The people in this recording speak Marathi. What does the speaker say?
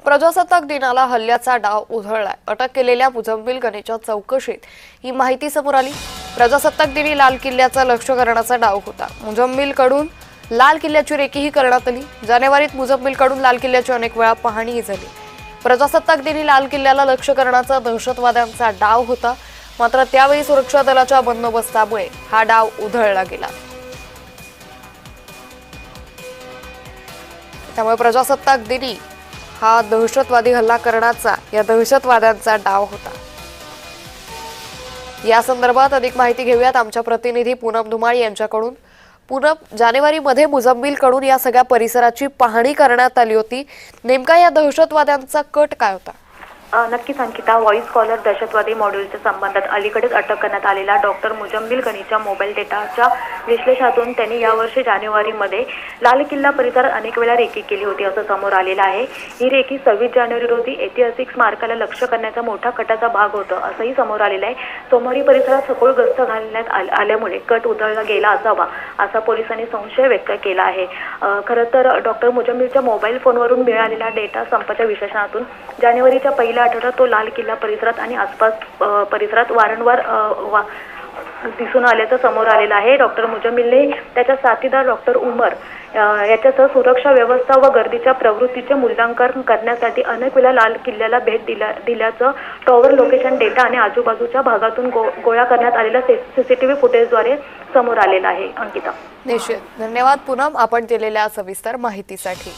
प्रजासत्ताक दिनाला हल्ल्याचा डाव उधळलाय। अटक केलेल्या मुजम्मिल गनीच्या चौकशीत ही माहिती समोर आली। प्रजासत्ताक दिनी लाल किल्ल्याचा लक्ष्य करण्याचा डाव होता। मुजम्मिलकडून लाल किल्ल्याची रेकीही करण्यात आली। जानेवारीत मुजम्मिलकडून लाल किल्ल्याची अनेक वेळा पाहणीही झाली। प्रजासत्ताक दिनी लाल किल्ल्याला लक्ष्य करण्याचा दहशतवाद्यांचा डाव होता, मात्र त्यावेळी सुरक्षा दलाच्या बंदोबस्तामुळे हा डाव उधळला गेला। त्यामुळे प्रजासत्ताक दिनी हा दहशतवादी हल्ला करण्याचा या दहशतवाद्यांचा डाव होता। या संदर्भात अधिक माहिती घेऊयात आमच्या प्रतिनिधी पूनम धुमाळ यांच्याकडून। पूनम, जानेवारीमध्ये मुजम्मिलकडून या सगळ्या परिसराची पाहणी करण्यात आली होती। नेमका या दहशतवाद्यांचा कट काय होता? नक्कीच अंकिता, व्हॉइस कॉलर दहशतवादी मॉड्यूलच्या संबंधात अलीकडेच अटक करण्यात आलेला डॉक्टर मुजम्मिल गनीच्या मोबाईल डेटाच्या विश्लेषणातून त्यांनी यावर्षी जानेवारीमध्ये लाल किल्ला परिसरात अनेक वेळा रेकी केली होती असं समोर आलेलं आहे। ही रेकी 26 जानेवारी रोजी ऐतिहासिक स्मारकाला लक्ष्य करण्याचा मोठा कटाचा भाग होता असंही समोर आलेलं आहे। सोमवारी परिसरात सखोल गस्त घालण्यात आल्यामुळे कट उधळला गेला असावा असा पोलिसांनी संशय व्यक्त केला आहे। खरं तर डॉक्टर मुजम्मिलच्या मोबाईल फोनवरून मिळालेल्या डेटा संपाच्या विश्लेषणातून जानेवारीच्या पहिल्या आठवड्यात तो लाल किल्ला परिसरात आणि आसपास परिसरात वारंवार दिसून आल्याचं समोर आलेलं आहे। डॉक्टर मुजम्मिलने त्याच्या साथीदार डॉक्टर उमर याच्यासह सुरक्षा व्यवस्था व गर्दीच्या प्रवृत्तीचे मूल्यांकन करण्यासाठी अनेक वेळा लाल किल्ल्याला भेट दिल्याचं टॉवर लोकेशन डेटा आणि आजूबाजूच्या भागातून गोळा करण्यात आलेल्या सीसीटीव्ही फुटेजद्वारे समोर आलेलं आहे। अंकिता, निश्चित धन्यवाद पूनम, आपण दिलेल्या सविस्तर माहितीसाठी।